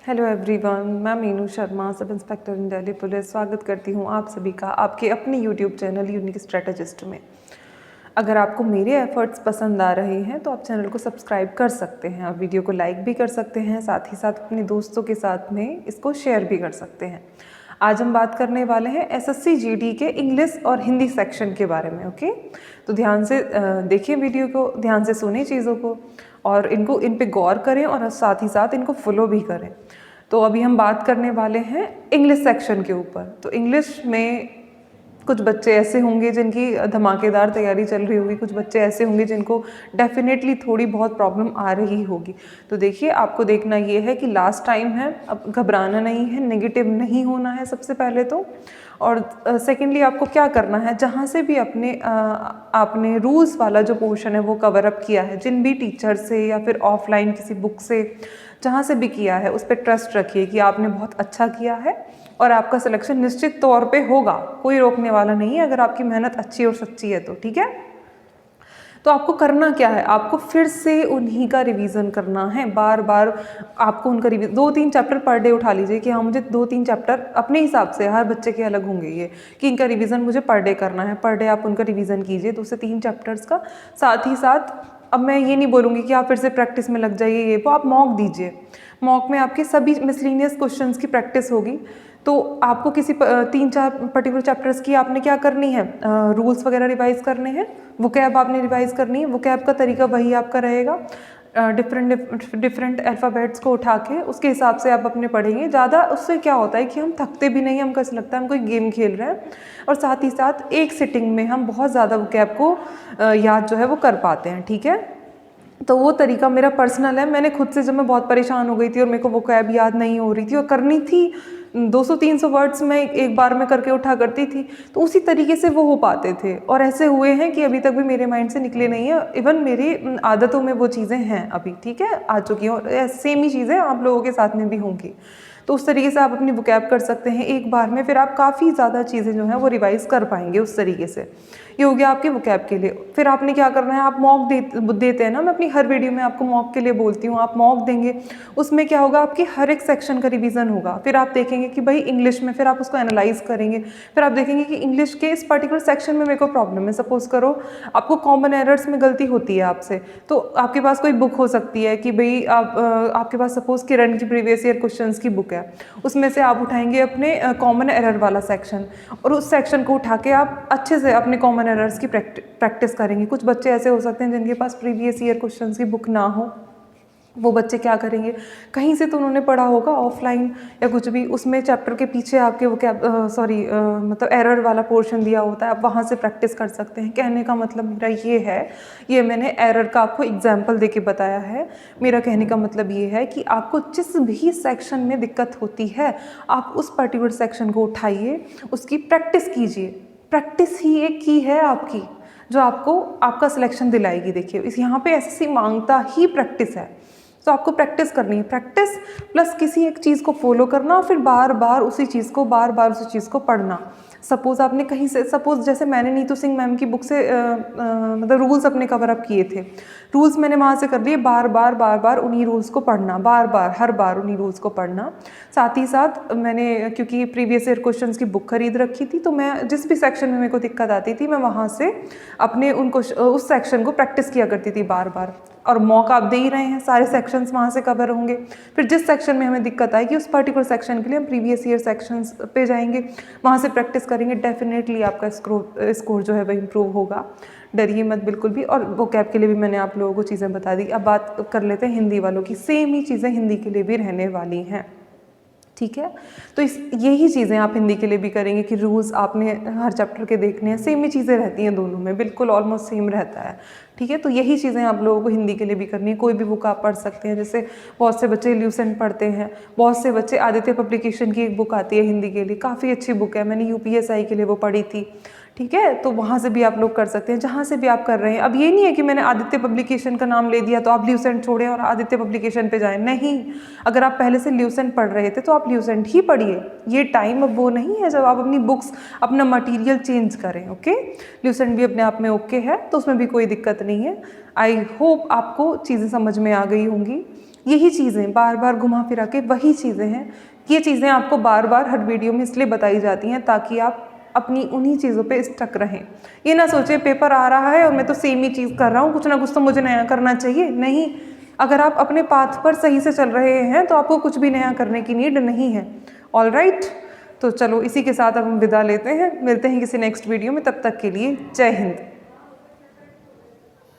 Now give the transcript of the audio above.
Hello everyone, मैं Meenu Sharma, sub inspector इन Delhi police. स्वागत करती हूँ आप सभी का आपके अपने यूट्यूब चैनल यूनिक स्ट्रेटेजिस्ट में। अगर आपको मेरे एफर्ट्स पसंद आ रहे हैं तो आप चैनल को सब्सक्राइब कर सकते हैं, आप वीडियो को लाइक भी कर सकते हैं, साथ ही साथ अपने दोस्तों के साथ में इसको शेयर भी कर सकते हैं। आज हम बात करने वाले हैं एसएससी जीडी के इंग्लिश और हिंदी सेक्शन के बारे में। ओके, तो ध्यान से देखिए वीडियो को, ध्यान से सुनिए चीज़ों को और इन पे गौर करें और साथ ही साथ इनको फॉलो भी करें। तो अभी हम बात करने वाले हैं इंग्लिश सेक्शन के ऊपर। तो इंग्लिश में कुछ बच्चे ऐसे होंगे जिनकी धमाकेदार तैयारी चल रही होगी, कुछ बच्चे ऐसे होंगे जिनको डेफिनेटली थोड़ी बहुत प्रॉब्लम आ रही होगी। तो देखिए, आपको देखना ये है कि लास्ट टाइम है, अब घबराना नहीं है, नेगेटिव नहीं होना है सबसे पहले तो। और सेकेंडली आपको क्या करना है, जहाँ से भी आपने रूल्स वाला जो पोर्शन है वो कवर अप किया है, जिन भी टीचर से या फिर ऑफलाइन किसी बुक से जहाँ से भी किया है, उस पर ट्रस्ट रखिए कि आपने बहुत अच्छा किया है और आपका सिलेक्शन निश्चित तौर पे होगा। कोई रोकने वाला नहीं है अगर आपकी मेहनत अच्छी और सच्ची है तो। ठीक है, तो आपको करना क्या है, आपको फिर से उन्हीं का रिवीजन करना है। बार बार आपको उनका रिवीजन, 2-3 चैप्टर पर डे उठा लीजिए कि हाँ, मुझे 2-3 चैप्टर अपने हिसाब से, हर बच्चे के अलग होंगे ये, कि इनका रिवीजन मुझे पर डे करना है। पर डे आप उनका रिवीजन कीजिए 2 से 3 चैप्टर्स का। साथ ही साथ अब मैं ये नहीं बोलूँगी कि आप फिर से प्रैक्टिस में लग जाइए, ये वो आप मॉक दीजिए। मॉक में आपके सभी मिसलिनियस क्वेश्चंस की प्रैक्टिस होगी। तो आपको किसी 3-4 पर्टिकुलर चैप्टर्स की आपने क्या करनी है, रूल्स वगैरह रिवाइज करने हैं, वोकैब आपने रिवाइज करनी है। वोकैब का तरीका वही आपका रहेगा, डिफरेंट अल्फ़ाबेट्स को उठा के उसके हिसाब से आप अपने पढ़ेंगे। ज़्यादा उससे क्या होता है कि हम थकते भी नहीं, हमको ऐसा लगता है हम कोई गेम खेल रहे हैं, और साथ ही साथ एक सिटिंग में हम बहुत ज़्यादा वोकैब को याद जो है वो कर पाते हैं। ठीक है, तो वो तरीका मेरा पर्सनल है। मैंने खुद से, जब मैं बहुत परेशान हो गई थी और मेरे को वोकैब याद नहीं हो रही थी और करनी थी 200-300 वर्ड्स में एक बार में करके उठा करती थी, तो उसी तरीके से वो हो पाते थे। और ऐसे हुए हैं कि अभी तक भी मेरे माइंड से निकले नहीं है। इवन मेरी आदतों में वो चीज़ें हैं अभी, ठीक है, आ चुकी हैं। सेम ही चीज़ें आप लोगों के साथ में भी होंगी। तो उस तरीके से आप अपनी वोकैब कर सकते हैं एक बार में, फिर आप काफ़ी ज़्यादा चीज़ें जो हैं वो रिवाइज़ कर पाएंगे उस तरीके से। ये हो गया आपके वोकैब के लिए। फिर आपने क्या करना है, आप मॉक देते हैं ना, मैं अपनी हर वीडियो में आपको मॉक के लिए बोलती हूँ, आप मॉक देंगे। उसमें क्या होगा, आपकी हर एक सेक्शन का रिवीजन होगा। फिर आप देखेंगे कि भाई इंग्लिश में, फिर आप उसको एनालाइज करेंगे। फिर आप देखेंगे कि इंग्लिश के इस पर्टिकुलर सेक्शन में मेरे को प्रॉब्लम है। सपोज करो आपको कॉमन एरर्स में गलती होती है आपसे, तो आपके पास कोई बुक हो सकती है कि भाई आपके पास सपोज किरण की प्रीवियस ईयर क्वेश्चंस की बुक है, उसमें से आप उठाएंगे अपने कॉमन एरर वाला सेक्शन, और उस सेक्शन को उठा के आप अच्छे से अपने कॉमन एरर्स की प्रैक्टिस करेंगे। कुछ बच्चे ऐसे हो सकते हैं जिनके पास प्रीवियस ईयर क्वेश्चंस की बुक ना हो, वो बच्चे क्या करेंगे, कहीं से तो उन्होंने पढ़ा होगा ऑफलाइन या कुछ भी, उसमें चैप्टर के पीछे आपके वो क्या मतलब एरर वाला पोर्शन दिया होता है, आप वहाँ से प्रैक्टिस कर सकते हैं। कहने का मतलब मेरा ये है, ये मैंने एरर का आपको एग्जाम्पल देके बताया है। मेरा कहने का मतलब ये है कि आपको जिस भी सेक्शन में दिक्कत होती है, आप उस पर्टिकुलर सेक्शन को उठाइए, उसकी प्रैक्टिस कीजिए। प्रैक्टिस ही एक की है आपकी, जो आपको आपका सिलेक्शन दिलाएगी। देखिए, इस यहाँ पे एसएससी मांगता ही प्रैक्टिस है, तो आपको प्रैक्टिस करनी है। प्रैक्टिस प्लस किसी एक चीज़ को फॉलो करना, और फिर बार बार उसी चीज़ को पढ़ना। सपोज आपने कहीं से, सपोज जैसे मैंने नीतू सिंह मैम की बुक से मतलब रूल्स अपने कवर अप किए थे, रूल्स मैंने वहाँ से कर लिए। बार बार उन्हीं रूल्स को पढ़ना, हर बार उन्हीं रूल्स को पढ़ना। साथ ही साथ मैंने, क्योंकि प्रीवियस ईयर क्वेश्चंस की बुक खरीद रखी थी, तो मैं जिस भी सेक्शन में मेरे को दिक्कत आती थी, मैं वहाँ से अपने उस सेक्शन को प्रैक्टिस किया करती थी बार बार। और मॉक आप दे ही रहे हैं, सारे सेक्शंस वहाँ से कवर होंगे। फिर जिस सेक्शन में हमें दिक्कत आएगी, उस पर्टिकुलर सेक्शन के लिए हम प्रीवियस ईयर सेक्शंस पे जाएंगे, वहाँ से प्रैक्टिस करेंगे। डेफिनेटली आपका स्कोर जो है वह इम्प्रूव होगा, डरिए मत बिल्कुल भी। और वोकैब के लिए भी मैंने आप लोगों को चीज़ें बता दी। अब बात कर लेते हैं हिंदी वालों की। सेम ही चीज़ें हिंदी के लिए भी रहने वाली हैं, ठीक है। तो यही चीज़ें आप हिंदी के लिए भी करेंगे कि रूल्स आपने हर चैप्टर के देखने हैं, सेम ही चीज़ें रहती हैं दोनों में, बिल्कुल ऑलमोस्ट सेम रहता है, ठीक है। तो यही चीज़ें आप लोगों को हिंदी के लिए भी करनी है। कोई भी बुक आप पढ़ सकते हैं, जैसे बहुत से बच्चे ल्यूसेंट पढ़ते हैं, बहुत से बच्चे आदित्य पब्लिकेशन की एक बुक आती है हिंदी के लिए, काफ़ी अच्छी बुक है, मैंने यूपीएसआई के लिए वो पढ़ी थी, ठीक है। तो वहाँ से भी आप लोग कर सकते हैं, जहाँ से भी आप कर रहे हैं। अब ये नहीं है कि मैंने आदित्य पब्लिकेशन का नाम ले दिया तो आप ल्यूसेंट छोड़ें और आदित्य पब्लिकेशन पे जाएं, नहीं। अगर आप पहले से ल्यूसेंट पढ़ रहे थे तो आप ल्यूसेंट ही पढ़िए। ये टाइम अब वो नहीं है जब आप अपनी बुक्स, अपना मटीरियल चेंज करें, ओके। ल्यूसेंट भी अपने आप में ओके है, तो उसमें भी कोई दिक्कत नहीं है। आई होप आपको चीज़ें समझ में आ गई होंगी। यही चीज़ें बार बार घुमा फिरा के वही चीज़ें हैं। ये चीज़ें आपको बार बार हर वीडियो में इसलिए बताई जाती हैं ताकि आप अपनी उन्हीं चीज़ों पे स्टक रहें। ये ना सोचें पेपर आ रहा है और मैं तो सेम ही चीज़ कर रहा हूँ, कुछ ना कुछ तो मुझे नया करना चाहिए। नहीं, अगर आप अपने पाथ पर सही से चल रहे हैं तो आपको कुछ भी नया करने की नीड नहीं है। ऑलराइट, तो चलो इसी के साथ अब हम विदा लेते हैं, मिलते हैं किसी नेक्स्ट वीडियो में। तब तक के लिए जय हिंद।